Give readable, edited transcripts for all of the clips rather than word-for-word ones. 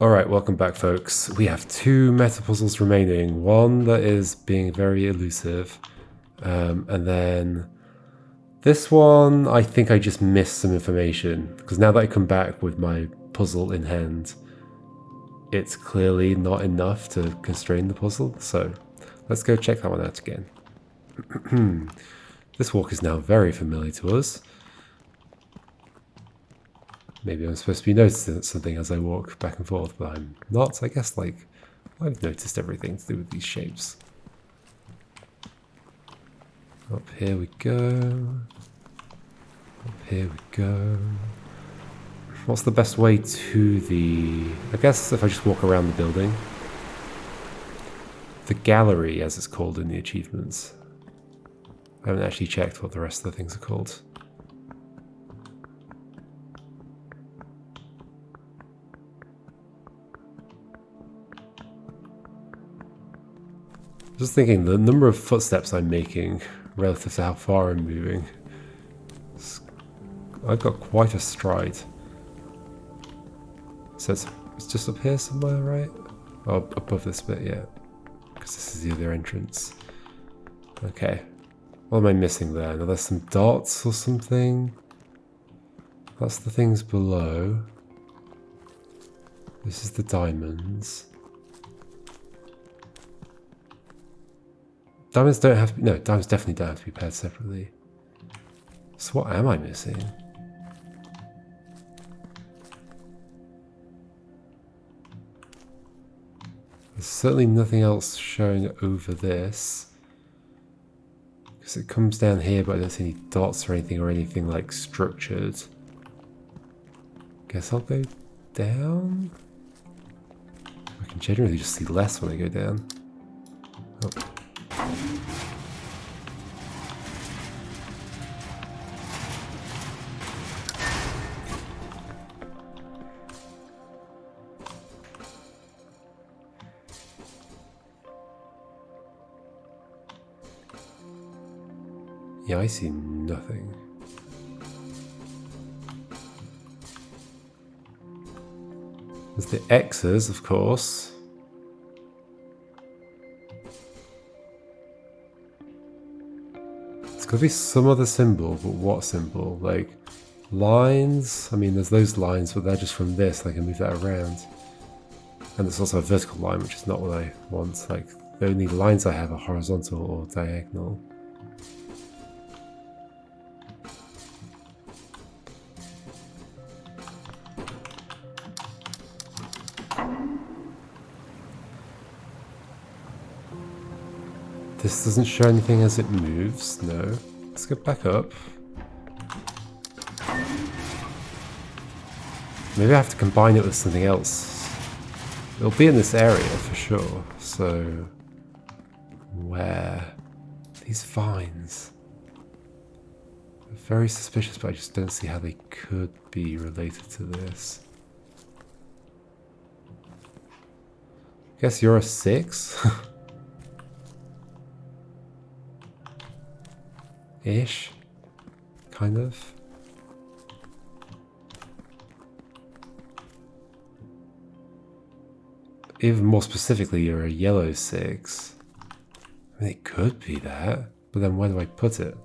Alright, welcome back folks. We have two meta puzzles remaining. One that is being very elusive. And then this one, I think I just missed some information. Because now that I come back with my puzzle in hand, it's clearly not enough to constrain the puzzle. So let's go check that one out again. This walk is now very familiar to us. Maybe I'm supposed to be noticing something as I walk back and forth, but I'm not. I guess, like, I've noticed everything to do with these shapes. Up here we go. Up here we go. What's the best way to the... I guess if I just walk around the building. The gallery, as it's called in the achievements. I haven't actually checked what the rest of the things are called. Just thinking, the number of footsteps I'm making relative to how far I'm moving. I've got quite a stride. So it's just up here somewhere, right? Oh, above this bit, yeah. Because this is the other entrance. Okay. What am I missing there? Now there's some dots or something. That's the things below. This is the diamonds. Diamonds don't have to be, no, diamonds definitely don't have to be paired separately. So what am I missing? There's certainly nothing else showing over this. Because it comes down here, but I don't see any dots or anything like structured. Guess I'll go down? I can generally just see less when I go down. Oh. Yeah, I see nothing. There's the X's, of course. It's got to be some other symbol, but what symbol? Like, lines? I mean, there's those lines, but they're just from this, I can move that around. And there's also a vertical line, which is not what I want. Like, the only lines I have are horizontal or diagonal. This doesn't show anything as it moves, no. Let's go back up. Maybe I have to combine it with something else. It'll be in this area for sure, so... Where? These vines. They're very suspicious, but I just don't see how they could be related to this. Guess you're a 6? Ish, kind of. Even more specifically, you're a yellow 6. I mean, it could be that, but then where do I put it?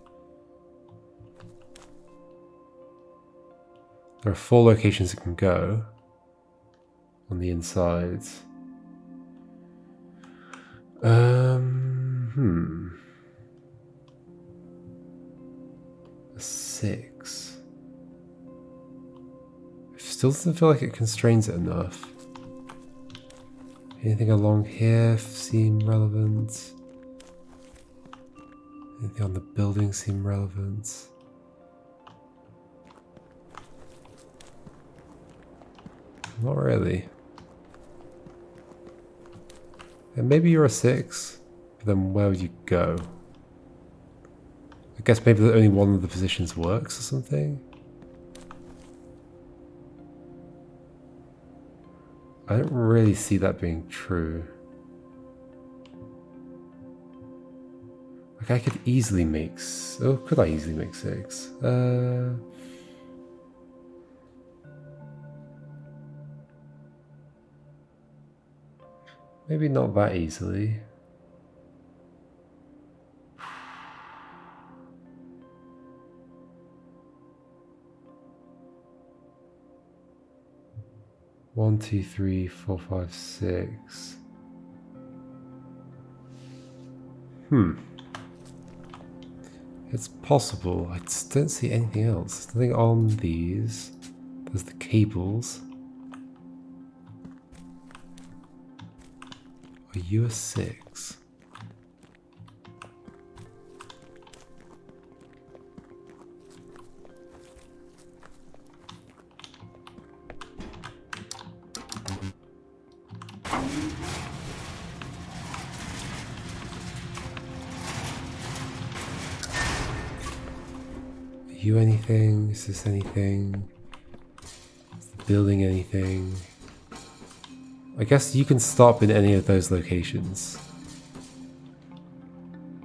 There are 4 locations it can go on the inside. A 6. It still doesn't feel like it constrains it enough. Anything along here seem relevant? Anything on the building seem relevant? Not really. And maybe you're a 6, but then where would you go? I guess maybe only one of the positions works or something? I don't really see that being true. Like I could easily make... Oh, could I easily make 6? Maybe not that easily. One, two, three, four, five, six. It's possible. I just don't see anything else. There's nothing on these. There's the cables. Are you a 6? Are you anything? Is this anything? Is the building anything? I guess you can stop in any of those locations.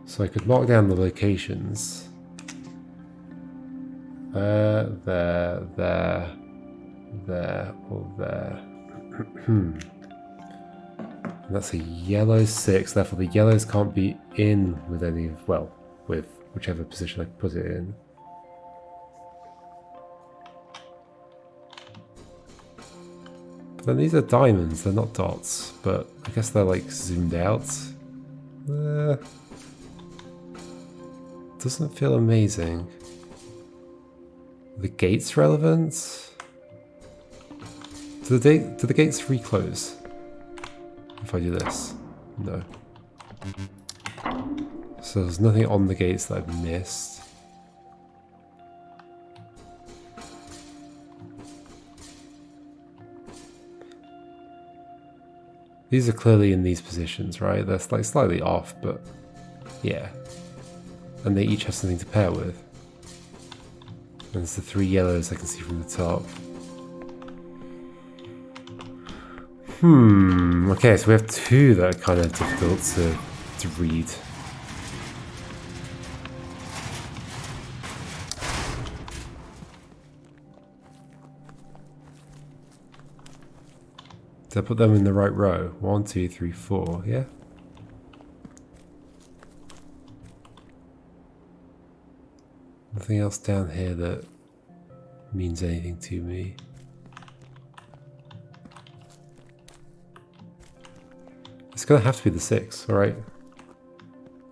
So I could mark down the locations. There, or there. And that's a yellow 6, therefore the yellows can't be in with any of, well, with whichever position I put it in. But then these are diamonds, they're not dots, but I guess they're like zoomed out. Doesn't feel amazing. The gates relevant? Do the gates reclose if I do this? No. So there's nothing on the gates that I've missed. These are clearly in these positions, right? They're like slightly off, but yeah. And they each have something to pair with. And there's the 3 yellows I can see from the top. Okay, so we have 2 that are kind of difficult to read. Did I put them in the right row? 1, 2, 3, 4, yeah? Nothing else down here that means anything to me. It's gonna have to be the 6, alright?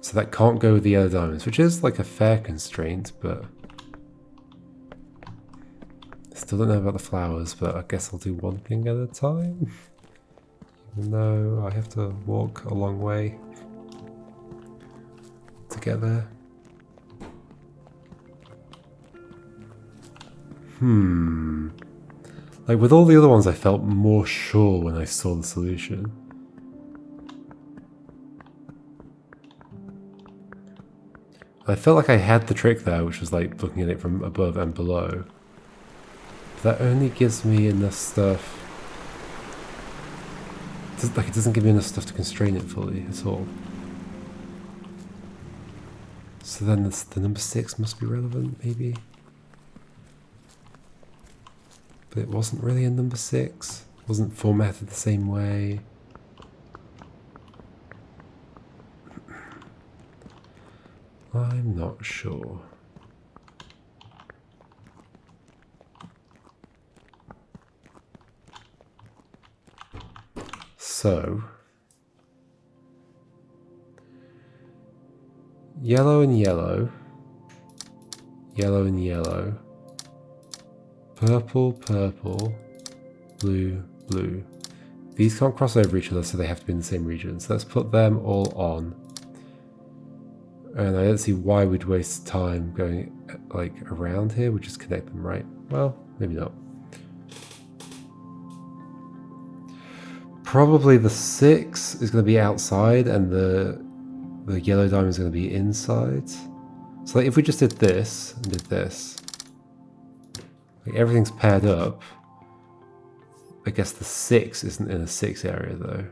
So that can't go with the yellow diamonds, which is like a fair constraint, but I still don't know about the flowers, but I guess I'll do one thing at a time. Even though I have to walk a long way to get there. Like with all the other ones I felt more sure when I saw the solution. I felt like I had the trick there, which was like looking at it from above and below. But that only gives me enough stuff. Like it doesn't give me enough stuff to constrain it fully at all. So then the number 6 must be relevant, maybe. But it wasn't really a number 6. It wasn't formatted the same way. I'm not sure. So, yellow and yellow, yellow and yellow, purple, purple, blue, blue. These can't cross over each other, so they have to be in the same region. So let's put them all on. And I don't see why we'd waste time going like around here. We just connect them, right? Well, maybe not. Probably the 6 is going to be outside and the yellow diamond is going to be inside. So like if we just did this and did this, like everything's paired up. I guess the 6 isn't in a 6 area though.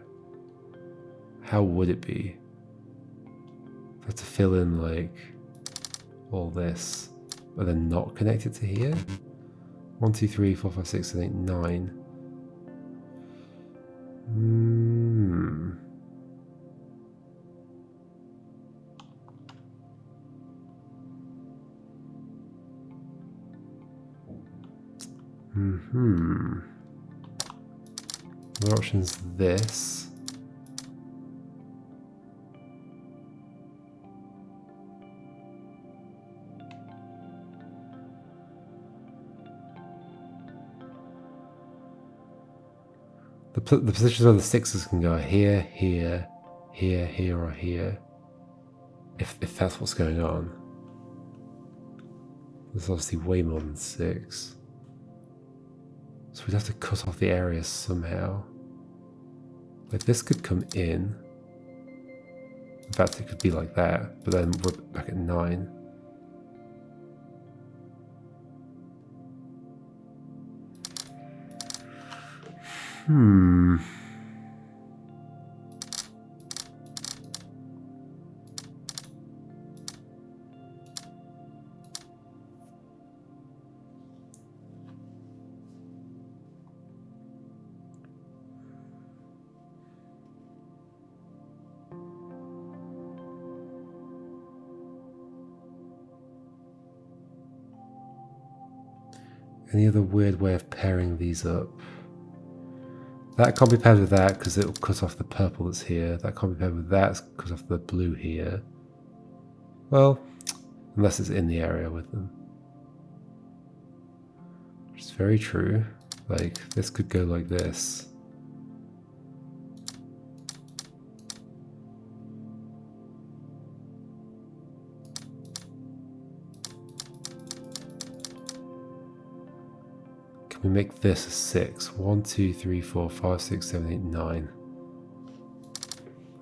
How would it be? I have to fill in like all this, but then not connect it to here. 1, 2, 3, 4, 5, 6, 7, 8, 9. Other option's this. The positions where the sixes can go are here, here, here, here, or here. If that's what's going on. There's obviously way more than 6. So we'd have to cut off the area somehow. Like this could come in. In fact, it could be like that, but then we're back at 9. Any other weird way of pairing these up? That can't be paired with that because it'll cut off the purple that's here. That can't be paired with that because cut off the blue here. Well, unless it's in the area with them. Which is very true. Like, this could go like this. We make this a 6. 1, 2, 3, 4, 5, 6, 7, 8, 9.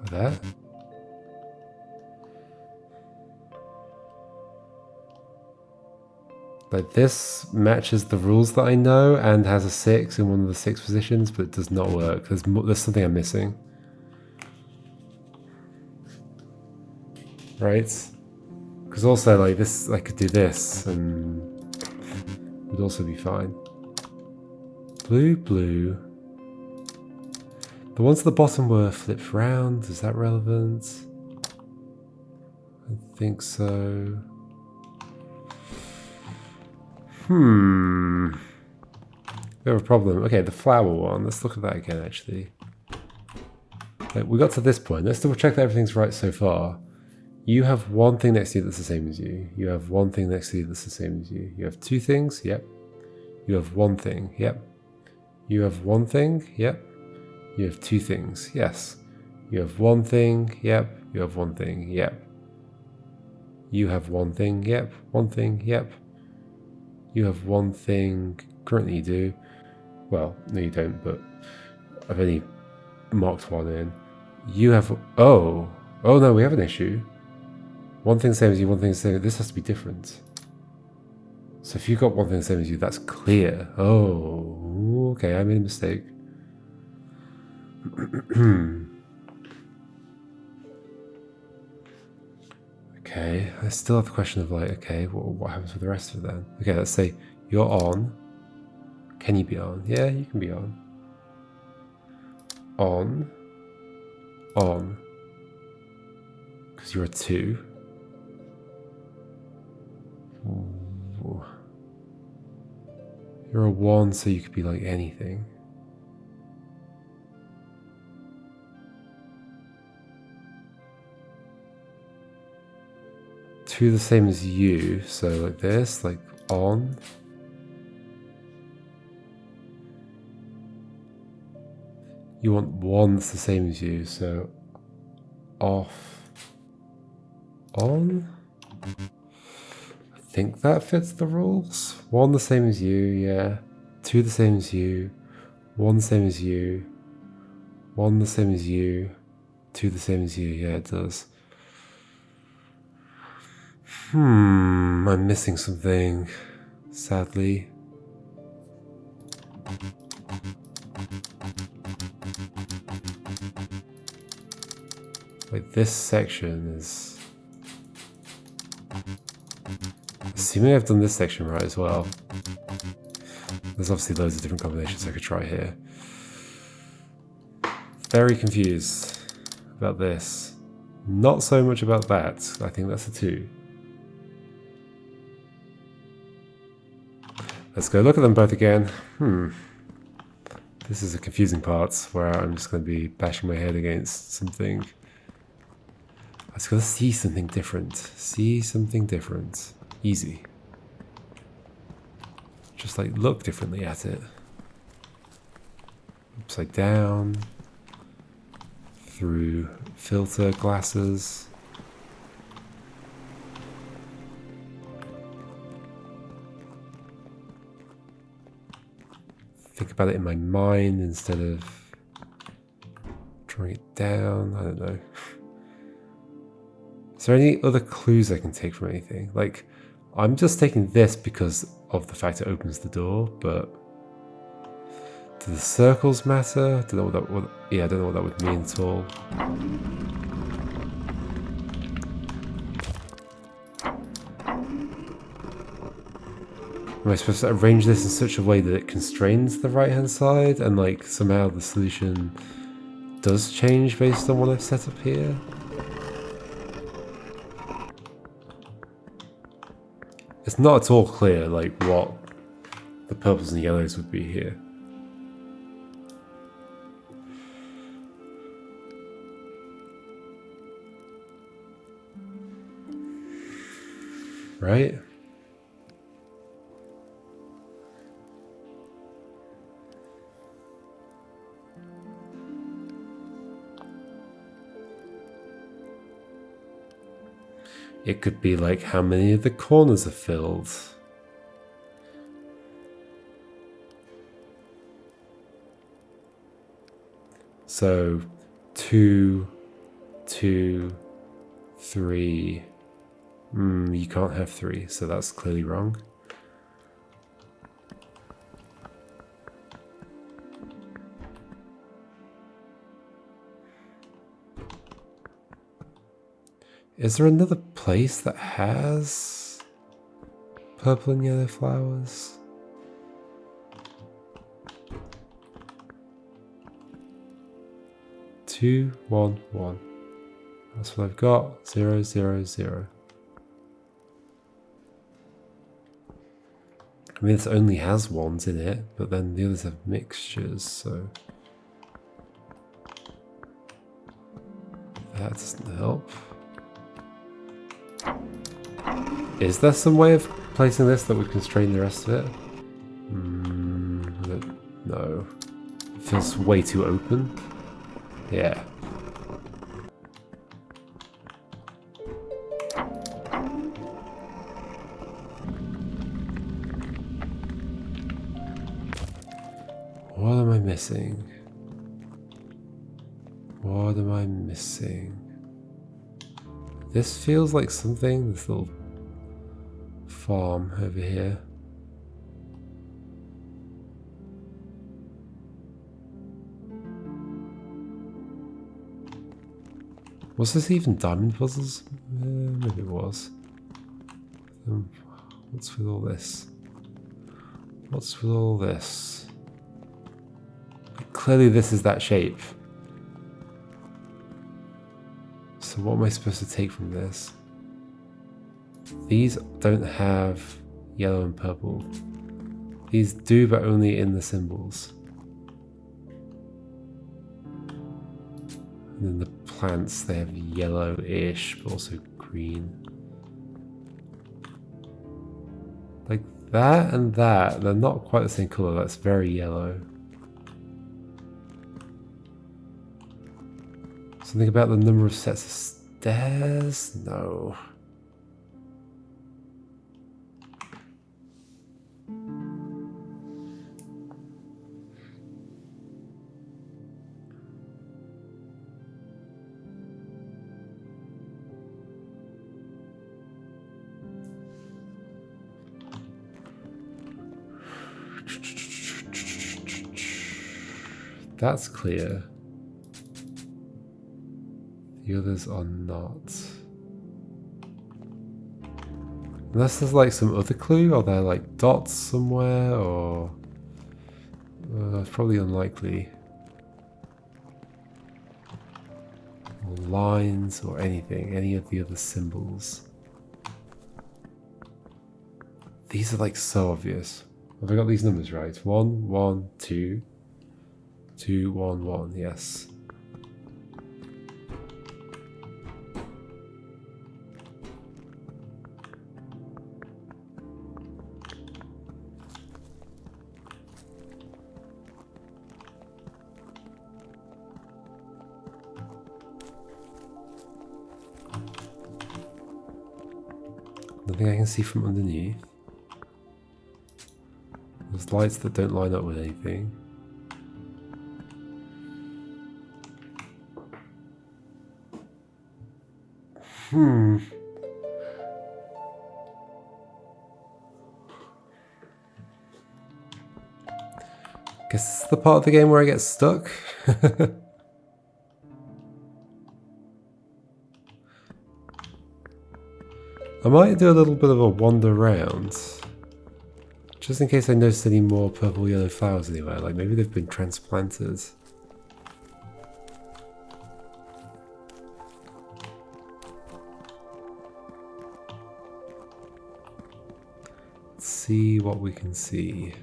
Like that. Like this matches the rules that I know and has a 6 in one of the 6 positions, but it does not work. There's something I'm missing. Right? Because also like this, I could do this and it would also be fine. Blue, blue. The ones at the bottom were flipped round. Is that relevant? I think so. We have a problem. Okay, the flower one. Let's look at that again, actually. Like, we got to this point. Let's double check that everything's right so far. You have one thing next to you that's the same as you. You have one thing next to you that's the same as you. You have 2 things. Yep. You have 1 thing. Yep. You have 1 thing, yep. You have 2 things, yes. You have 1 thing, yep. You have 1 thing, yep. You have 1 thing, yep. 1 thing, yep. You have 1 thing, currently you do. Well, no you don't, but I've only marked 1 in. You have, oh no, we have an issue. 1 thing same as you, 1 thing same, this has to be different. So if you've got 1 thing the same as you, that's clear. Oh, okay, I made a mistake. Okay, I still have the question of like, okay, what happens with the rest of it then? Okay, let's say you're on. Can you be on? Yeah, you can be on. On. On. Because you're a 2. Ooh. You're a 1, so you could be like anything. Two the same as you, so like this, like on. You want 1 that's the same as you, so off. On. I think that fits the rules. 1 the same as you, yeah. 2 the same as you. 1 the same as you. 1 the same as you. 2 the same as you, yeah, it does. I'm missing something, sadly. Like this section is... Assuming I've done this section right as well. There's obviously loads of different combinations I could try here. Very confused about this. Not so much about that. I think that's a 2. Let's go look at them both again. This is a confusing part where I'm just going to be bashing my head against something. I just got to see something different. See something different. Easy. Just like look differently at it. Upside down. Through filter glasses. Think about it in my mind instead of drawing it down. I don't know. Is there any other clues I can take from anything? Like, I'm just taking this because of the fact it opens the door, but do the circles matter? I don't know I don't know what that would mean at all. Am I supposed to arrange this in such a way that it constrains the right hand side and like somehow the solution does change based on what I've set up here? It's not at all clear like what the purples and yellows would be here. Right? It could be like how many of the corners are filled. So 2, 2, 3. You can't have 3, so that's clearly wrong. Is there another place that has purple and yellow flowers? Two, 1, 1. That's what I've got. 0, 0, 0. I mean, this only has 1s in it, but then the others have mixtures, so that doesn't help. Is there some way of placing this that would constrain the rest of it? No. It feels way too open. Yeah. What am I missing? What am I missing? This feels like something, this little farm over here. Was this even diamond puzzles? Maybe it was. What's with all this? What's with all this? Clearly this is that shape. So what am I supposed to take from this? These don't have yellow and purple. These do, but only in the symbols. And then the plants, they have yellowish, but also green. Like that and that, they're not quite the same color. That's very yellow. Something about the number of sets of stairs? No. That's clear. The others are not. Unless there's like some other clue, are there like dots somewhere, or it's probably unlikely. Or lines or anything, any of the other symbols. These are like so obvious. Have I got these numbers right? 1, 1, 2, 2, 1, 1. Yes. Nothing I can see from underneath. There's lights that don't line up with anything. Guess this is the part of the game where I get stuck. I might do a little bit of a wander around, just in case I notice any more purple yellow flowers anywhere, like maybe they've been transplanted. Let's see what we can see.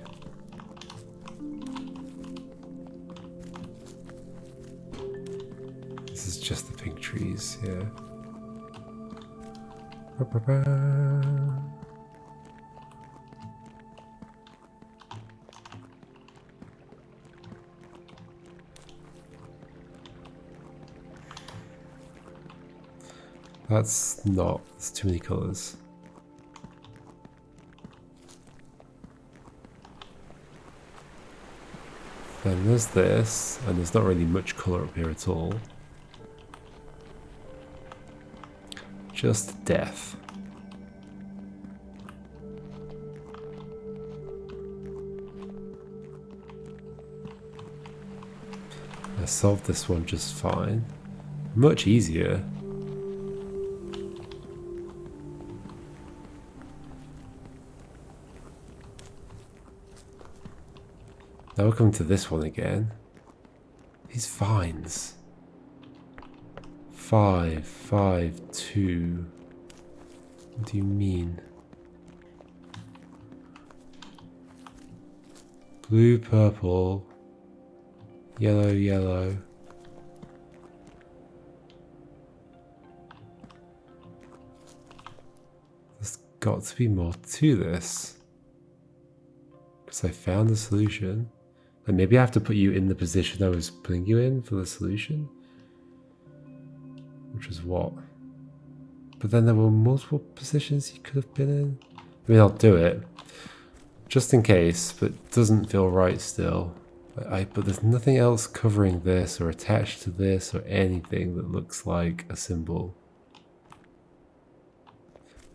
This is just the pink trees, yeah. That's not, there's too many colours. Then there's this, and there's not really much colour up here at all. Just death. I solved this one just fine. Much easier. Now we're coming to this one again. These vines. 5, 5, 2. What do you mean? Blue, purple, yellow, yellow. There's got to be more to this. Because I found the solution. And maybe I have to put you in the position I was putting you in for the solution. Which was what? But then there were multiple positions you could have been in. I mean, I'll do it. Just in case, but it doesn't feel right still. But there's nothing else covering this or attached to this or anything that looks like a symbol.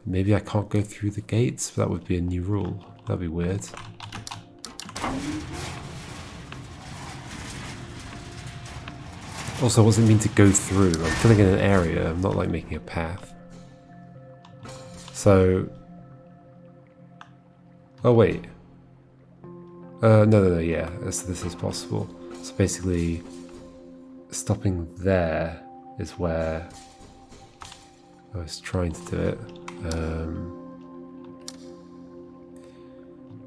Maybe I can't go through the gates, but that would be a new rule. That'd be weird. Also, I wasn't mean to go through. I'm filling in an area. I'm not like making a path. So... Oh, wait. No, yeah. This is possible. So basically, stopping there is where I was trying to do it.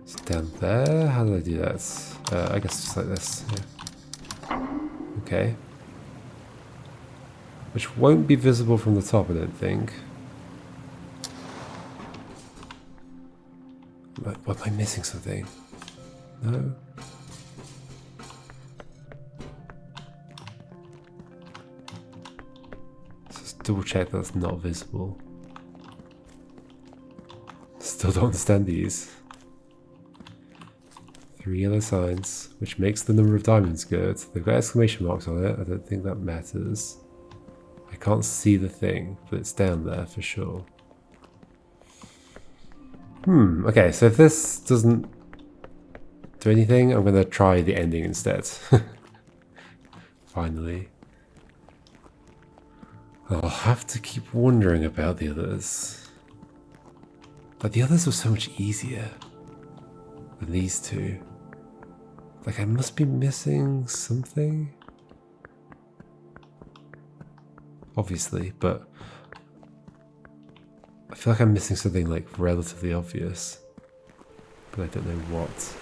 It's down there. How did I do that? I guess just like this. Yeah. Okay. Which won't be visible from the top, I don't think. What, am I missing something? No? Let's just double check that's not visible. Still don't understand these. 3 yellow signs, which makes the number of diamonds good. They've got exclamation marks on it. I don't think that matters. I can't see the thing, but it's down there for sure. Okay, so if this doesn't do anything, I'm going to try the ending instead. Finally. I'll have to keep wondering about the others. But the others were so much easier than these two. Like, I must be missing something? Obviously, but I feel like I'm missing something like relatively obvious. but I don't know what.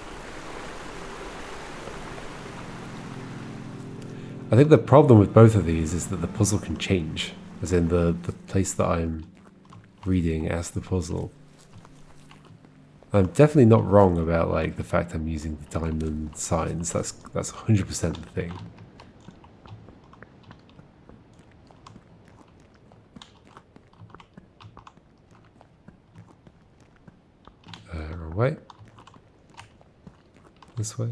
I think the problem with both of these is that the puzzle can change, as in the place that I'm reading as the puzzle. I'm definitely not wrong about like the fact I'm using the diamond signs. That's 100% the thing. Wrong way. This way.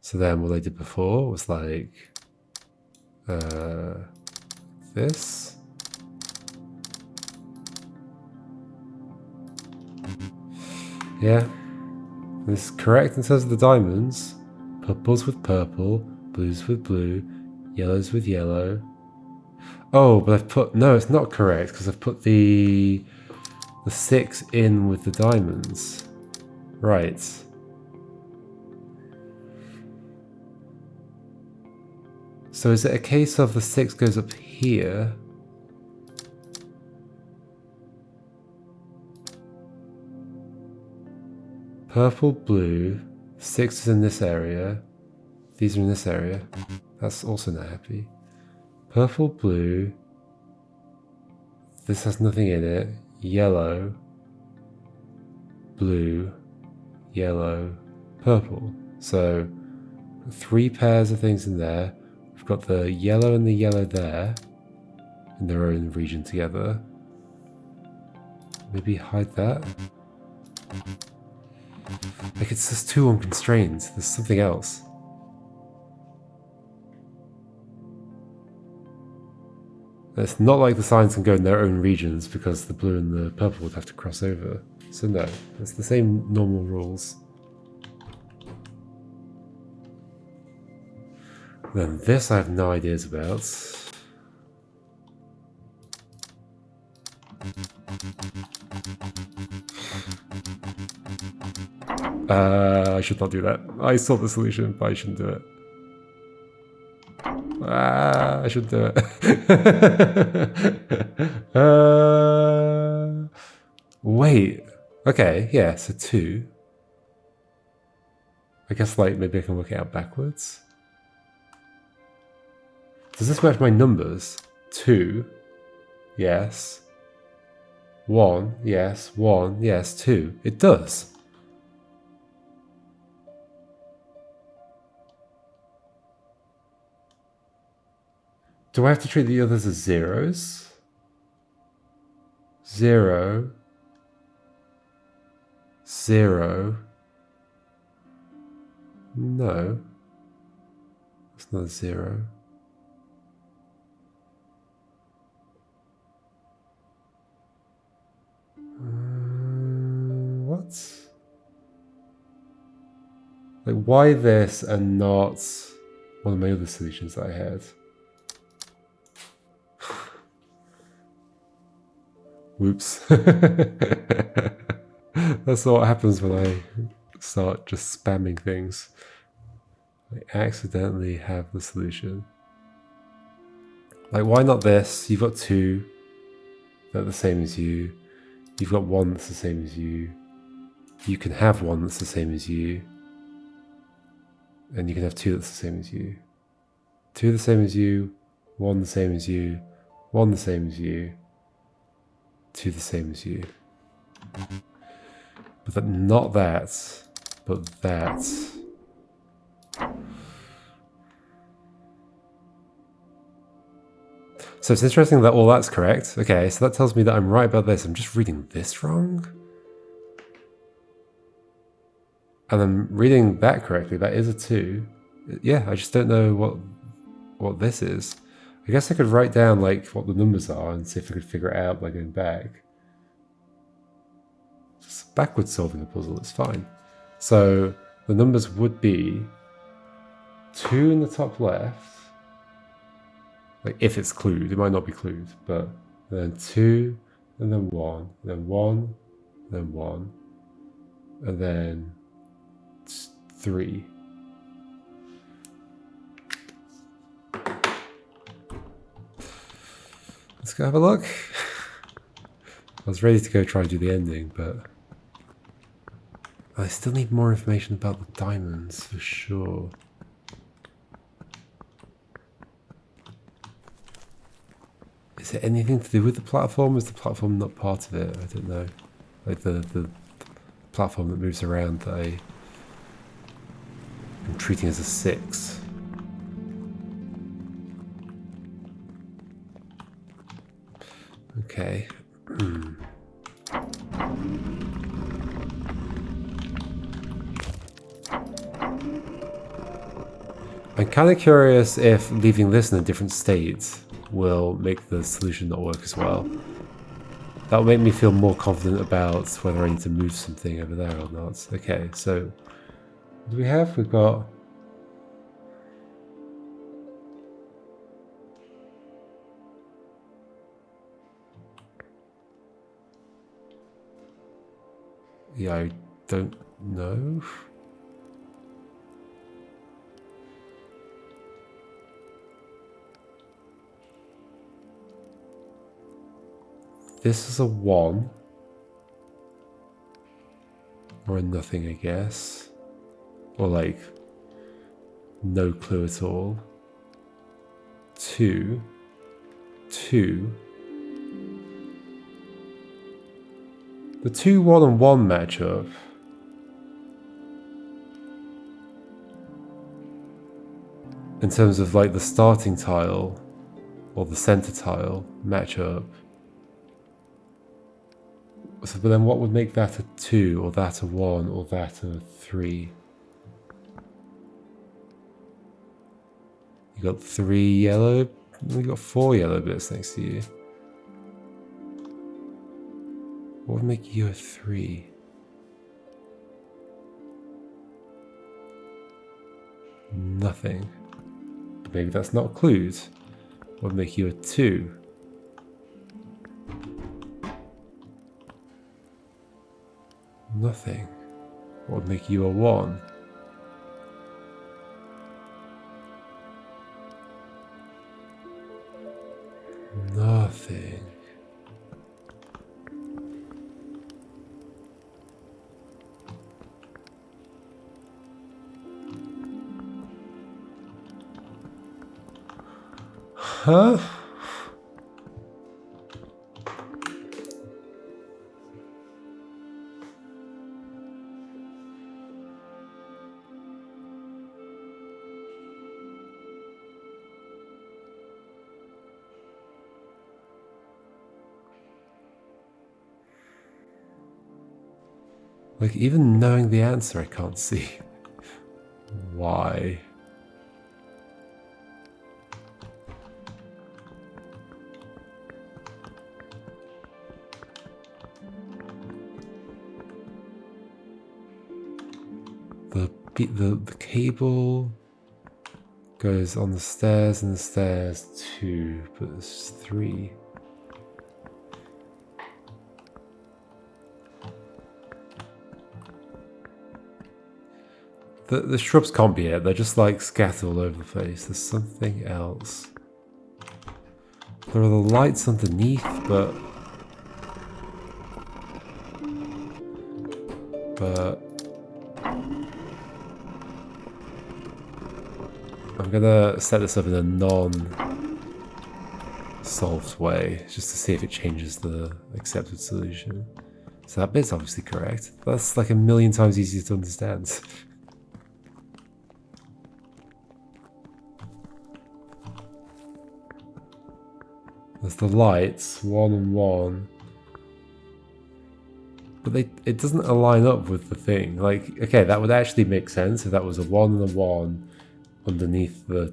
So then what I did before was like this. Yeah, this is correct in terms of the diamonds. Purples with purple, blues with blue, yellows with yellow. Oh, but I've put, no, it's not correct because I've put the 6 in with the diamonds. Right. So is it a case of the 6 goes up here? Purple, blue, 6 is in this area. These are in this area. That's also not happy. Purple, blue. This has nothing in it. Yellow, blue, yellow, purple. So 3 pairs of things in there. We've got the yellow and the yellow there in their own region together. Maybe hide that. Like it's just too unconstrained. There's something else. It's not like the signs can go in their own regions because the blue and the purple would have to cross over. So no, it's the same normal rules. Then this I have no ideas about. I should not do that. I saw the solution, but I shouldn't do it. I should do it. Wait. Okay, yeah, so 2. I guess like maybe I can work it out backwards. Does this match my numbers? 2. Yes. 1. Yes. 1. Yes. 2. It does. Do I have to treat the others as zeros? 0. 0. No. It's not a 0. What? Like, why this and not one of my other solutions that I had? Whoops. That's what happens when I start just spamming things. I accidentally have the solution. Like, why not this? You've got 2 that are the same as you. You've got 1 that's the same as you. You can have 1 that's the same as you. And you can have 2 that's the same as you. 2 the same as you. 1 the same as you. 1 the same as you. 2 the same as you. But that, not that, but that. So it's interesting that all that's correct. Okay, so that tells me that I'm right about this. I'm just reading this wrong. And I'm reading that correctly. That is a 2. Yeah, I just don't know what this is. I guess I could write down like what the numbers are and see if I could figure it out by going back. Just backwards solving a puzzle, it's fine. So the numbers would be 2 in the top left. Like if it's clued, it might not be clued, but then 2, and then 1, then 1, then 1, and then 3. Let's go have a look. I was ready to go try and do the ending, but I still need more information about the diamonds for sure. Is it anything to do with the platform? Is the platform not part of it? I don't know. Like the platform that moves around that I'm treating as a 6. Okay. I'm kind of curious if leaving this in a different state will make the solution not work as well. That will make me feel more confident about whether I need to move something over there or not. Okay, so what do we have? We've got... Yeah, I don't know. This is a 1. Or a nothing, I guess. Or like, no clue at all. 2. 2. The 2, 1 and 1 matchup. In terms of like the starting tile or the center tile matchup. So, but then what would make that a 2 or that a 1 or that a 3? You got 3 yellow, you got 4 yellow bits next to you. What would make you a 3? Nothing. Maybe that's not clues. What would make you a 2? Nothing. What would make you a 1? Nothing. Huh? Like, even knowing the answer, I can't see why. The cable goes on the stairs and the stairs 2, but it's 3. The shrubs can't be it, they're just like scattered all over the place. There's something else. There are the lights underneath, but I'm gonna set this up in a non-solved way, just to see if it changes the accepted solution. So that bit's obviously correct. That's like a million times easier to understand. There's the lights, 1 and 1. But it doesn't align up with the thing. Like, okay, that would actually make sense if that was a 1 and a 1 underneath the...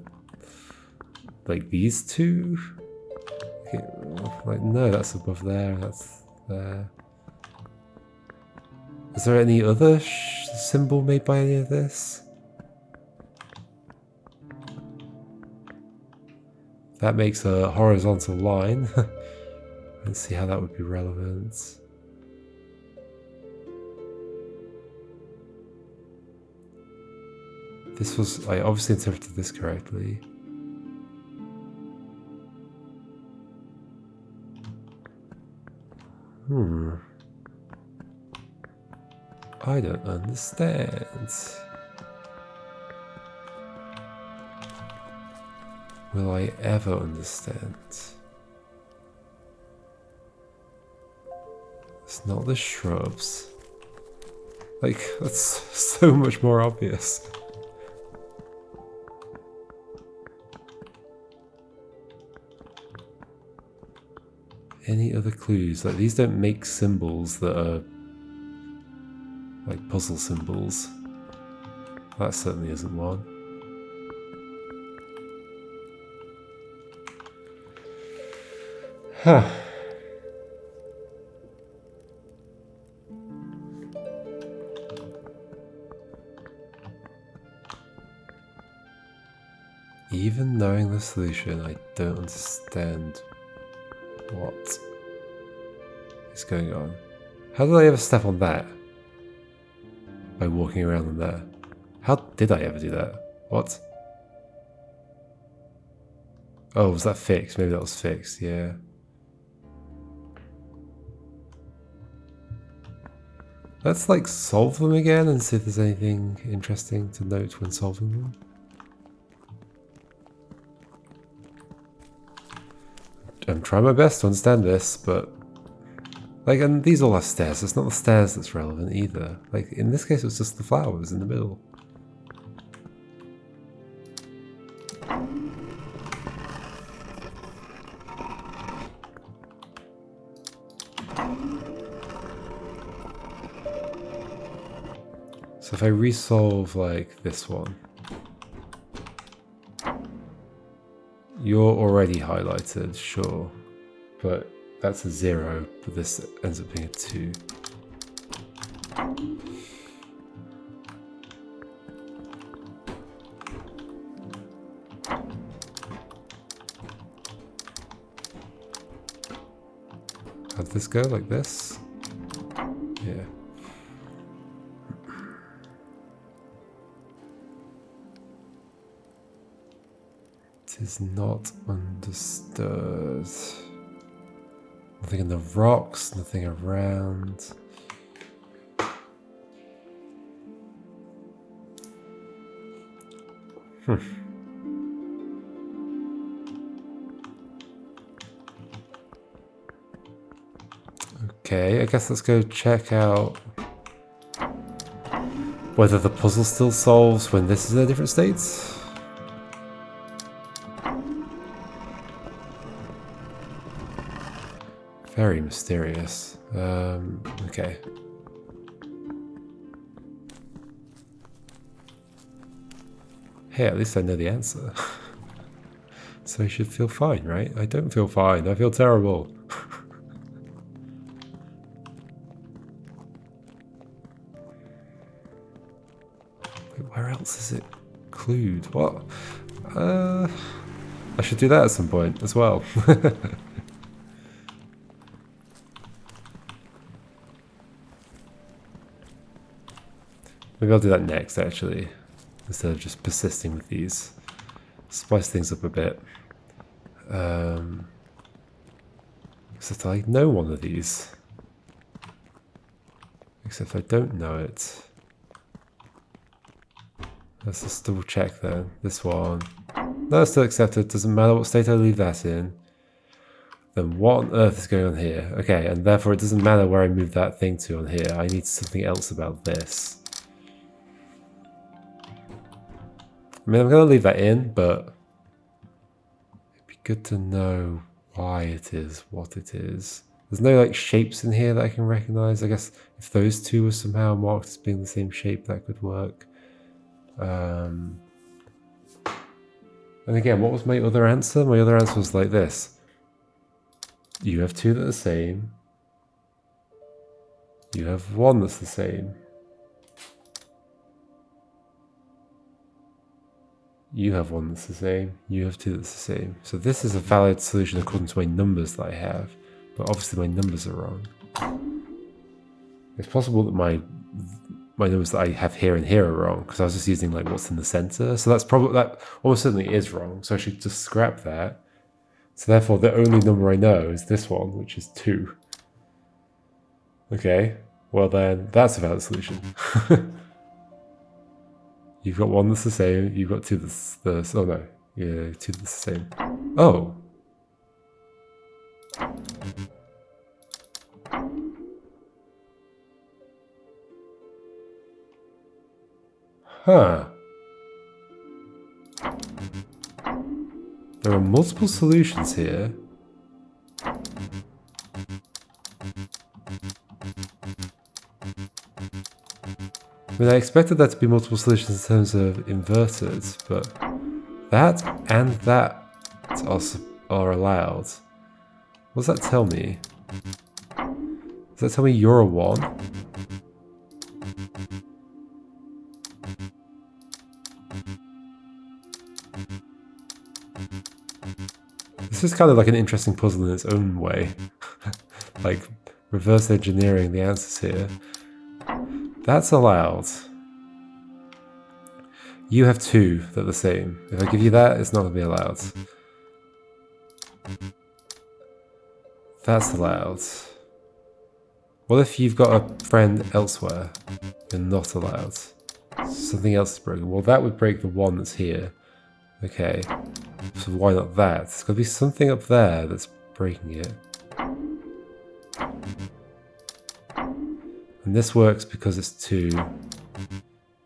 like these two? Okay, like, no, that's above there, that's there. Is there any other symbol made by any of this? That makes a horizontal line. Let's see how that would be relevant. This was... I obviously interpreted this correctly. I don't understand. Will I ever understand? It's not the shrubs. Like, that's so much more obvious. Any other clues? Like, these don't make symbols that are like puzzle symbols. That certainly isn't one. Huh. Even knowing the solution, I don't understand what is going on. How did I ever step on that? By walking around on there. How did I ever do that? What? Oh, was that fixed? Maybe that was fixed, yeah. Let's like solve them again and see if there's anything interesting to note when solving them. I'm trying my best to understand this, but like, and these all have stairs. It's not the stairs that's relevant either. Like, in this case, it was just the flowers in the middle. So if I resolve like this one, you're already highlighted, sure, but that's a 0, but this ends up being a 2. How'd this go? Like this? Yeah. It is not understood. Nothing in the rocks, nothing around. Okay, I guess let's go check out whether the puzzle still solves when this is in a different state. Very mysterious. Okay. Hey, at least I know the answer. So I should feel fine, right? I don't feel fine. I feel terrible. Wait, where else is it clued? What? I should do that at some point as well. Maybe I'll do that next, actually, instead of just persisting with these. Spice things up a bit. Except I know one of these. Except I don't know it. Let's just double check then. This one. No, it's still accepted. Doesn't matter what state I leave that in. Then what on earth is going on here? Okay, and therefore it doesn't matter where I move that thing to on here. I need something else about this. I mean, I'm going to leave that in, but it'd be good to know why it is what it is. There's no like shapes in here that I can recognize. I guess if those two were somehow marked as being the same shape, that could work. And again, what was my other answer? My other answer was like this. You have two that are the same. You have one that's the same. You have one that's the same. You have two that's the same. So this is a valid solution according to my numbers that I have. But obviously my numbers are wrong. It's possible that my numbers that I have here and here are wrong, because I was just using like what's in the center. So that's probably, that almost certainly is wrong. So I should just scrap that. So therefore the only number I know is this one, which is 2. Okay, well then that's a valid solution. You've got one that's the same, you've got two that's the, oh no, yeah, two that's the same. Oh. Huh. There are multiple solutions here. I mean, I expected there to be multiple solutions in terms of inverted, but that and that are allowed. What does that tell me? Does that tell me you're a 1? This is kind of like an interesting puzzle in its own way. Like, reverse engineering the answers here. That's allowed. You have 2 that are the same. If I give you that, it's not going to be allowed. That's allowed. What if you've got a friend elsewhere? You're not allowed. Something else is broken. Well, that would break the 1 that's here. Okay. So why not that? There's got to be something up there that's breaking it. And this works because it's 2.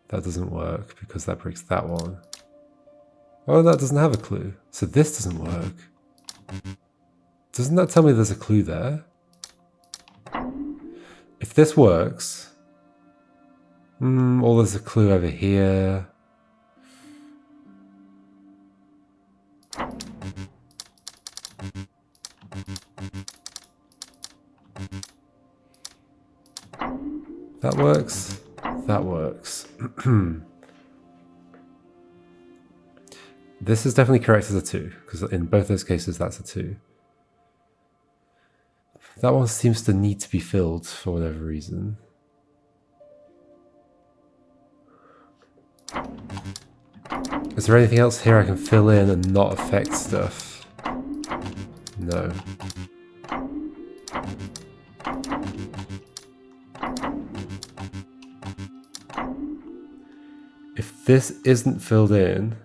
That doesn't work because that breaks that one. Oh, that doesn't have a clue. So this doesn't work. Doesn't that tell me there's a clue there? If this works... or there's a clue over here. That works. That works. This is definitely correct as a 2, because in both those cases that's a 2. That one seems to need to be filled for whatever reason. Is there anything else here I can fill in and not affect stuff? No. If this isn't filled in,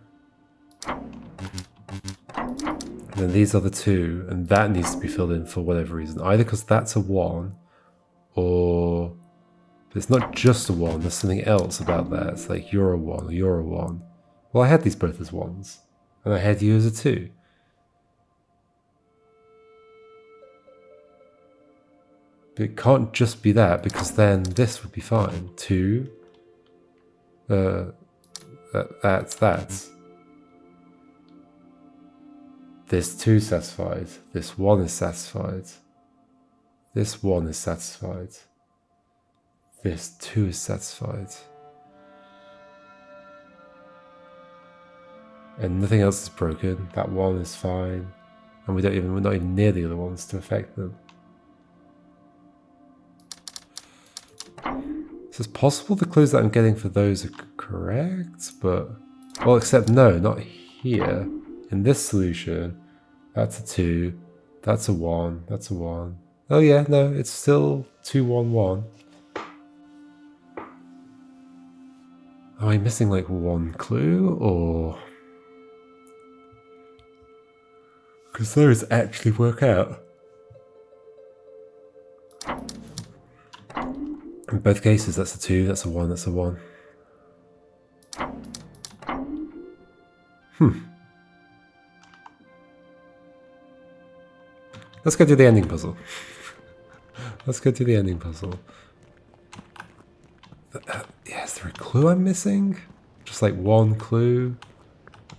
then these are the 2, and that needs to be filled in for whatever reason. Either because that's a 1, or... But it's not just a 1, there's something else about that. It's like, you're a 1, or you're a 1. Well, I had these both as 1s, and I had you as a 2. But it can't just be that, because then this would be fine. 2... that's that. This 2 is satisfied. This 1 is satisfied. This 1 is satisfied. This 2 is satisfied. And nothing else is broken. That 1 is fine. And we're not even near the other ones to affect them. So it's possible the clues that I'm getting for those are correct, but... Well, except no, not here. In this solution, that's a 2, that's a 1, that's a 1. Oh yeah, no, it's still 2, 1, 1. Am I missing like 1 clue, or... Because those actually work out. In both cases, that's a 2, that's a 1, that's a 1. Let's go do the ending puzzle. Let's go do the ending puzzle. Yeah, is there a clue I'm missing? Just like 1 clue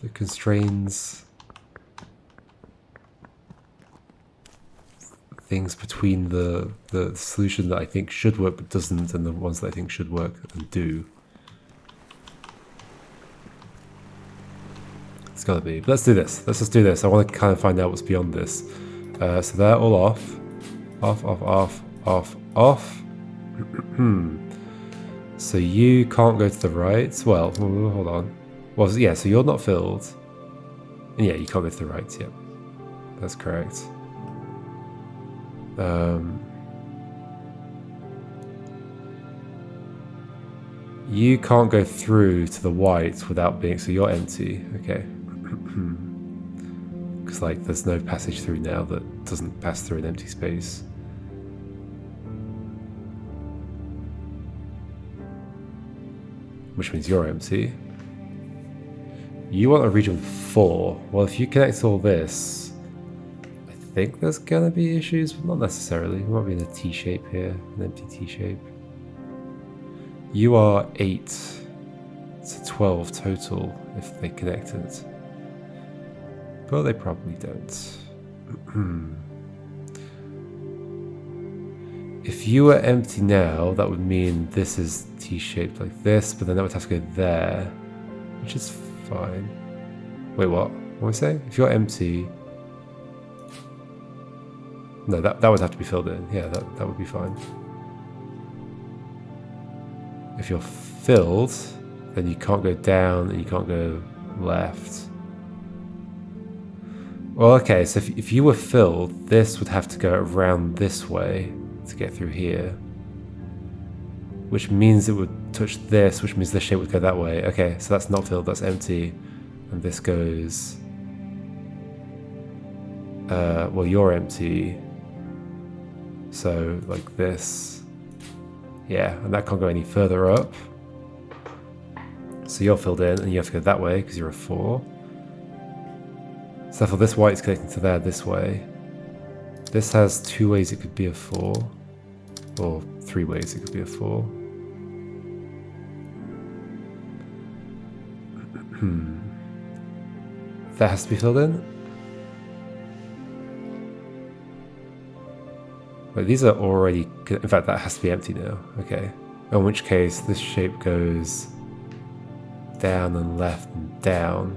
that constrains things between the solution that I think should work but doesn't, and the ones that I think should work and do. It's gotta be. But let's do this. Let's just do this. I want to kind of find out what's beyond this. So they're all off. Off, off, off, off, off. So you can't go to the right. Well, hold on. Well, yeah, so you're not filled. And yeah, you can't go to the right. Yep. That's correct. You can't go through to the white without being... So you're empty. Okay. Because, like, there's no passage through now that doesn't pass through an empty space. Which means you're empty. You want a region with 4. Well, if you connect all this, I think there's gonna be issues, but not necessarily. We might be in a T shape here, an empty T shape. You are 8 to 12 total if they connect it. But they probably don't. If you were empty now, that would mean this is T-shaped like this, but then that would have to go there, which is fine. Wait, what? What am I saying? If you're empty... No, that would have to be filled in. Yeah, that would be fine. If you're filled, then you can't go down and you can't go left. Well, okay, so if you were filled, this would have to go around this way to get through here. Which means it would touch this, which means this shape would go that way. Okay, so that's not filled, that's empty. And this goes... well, you're empty. So, like this. Yeah, and that can't go any further up. So you're filled in, and you have to go that way, because you're a 4. So therefore this white is connecting to there this way. This has 2 ways it could be a 4. Or 3 ways it could be a 4. That has to be filled in. Wait, these are already... In fact, that has to be empty now. Okay. In which case, this shape goes down and left and down.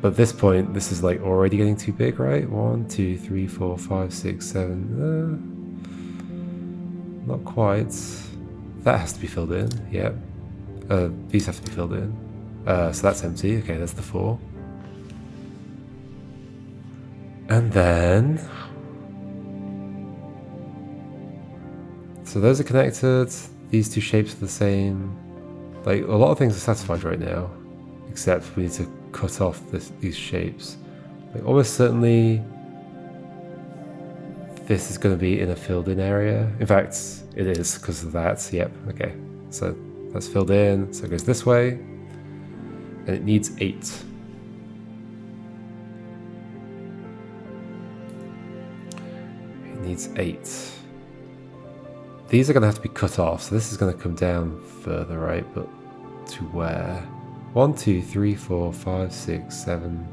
But at this point, this is like already getting too big, right? 1, 2, 3, 4, 5, 6, 7. Not quite. That has to be filled in. Yep. These have to be filled in. So that's empty. Okay, that's the 4. And then... So those are connected. These 2 shapes are the same. Like, a lot of things are satisfied right now. Except we need to cut off these shapes. Like, almost certainly this is going to be in a filled in area. In fact, it is because of that. Yep, okay. So that's filled in. So it goes this way. And it needs 8. It needs 8. These are going to have to be cut off. So this is going to come down further, right? But to where? 1, 2, 3, 4, 5, 6, 7.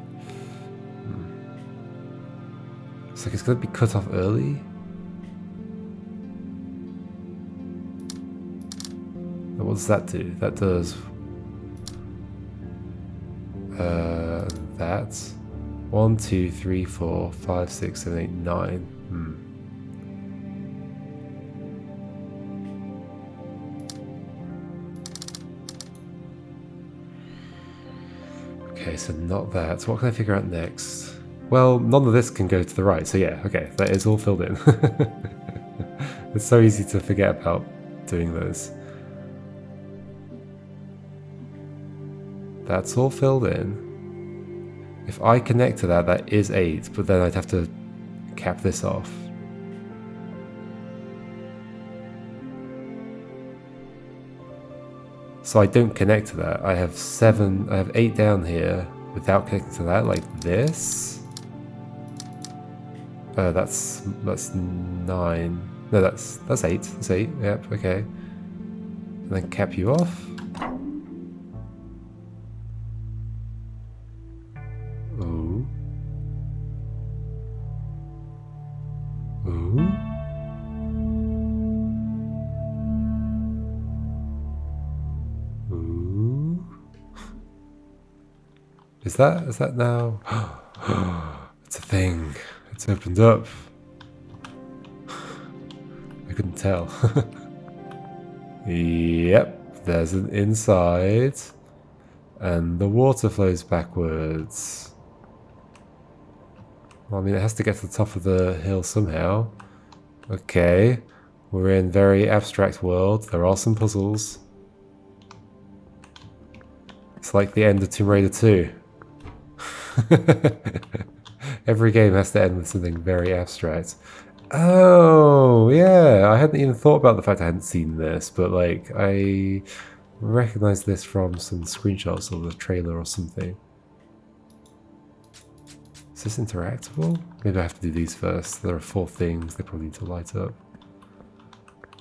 It's like it's going to be cut off early. And what does that do? That does... that. 1, 2, 3, 4, 5, 6, 7, 8, 9. Okay, so not that. So what can I figure out next? Well, none of this can go to the right, so yeah, okay, that is all filled in. It's so easy to forget about doing those. That's all filled in. If I connect to that, that is 8, but then I'd have to cap this off. So I don't connect to that. I have 7, I have 8 down here without connecting to that, like this. That's 9. No, that's 8. That's 8. Yep, okay. And then cap you off. Ooh. Ooh. Ooh. Is that now? It's a thing. It's opened up. I couldn't tell. Yep, there's an inside. And the water flows backwards. Well, I mean, it has to get to the top of the hill somehow. Okay. We're in very abstract world. There are some puzzles. It's like the end of Tomb Raider 2. Every game has to end with something very abstract. Oh, yeah. I hadn't even thought about the fact I hadn't seen this, but like I recognize this from some screenshots of the trailer or something. Is this interactable? Maybe I have to do these first. There are 4 things they probably need to light up.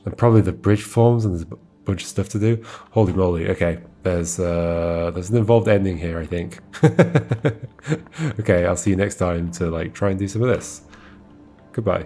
And probably the bridge forms, and there's a bunch of stuff to do. Holy moly, okay. There's an involved ending here, I think. Okay, I'll see you next time to like try and do some of this. Goodbye.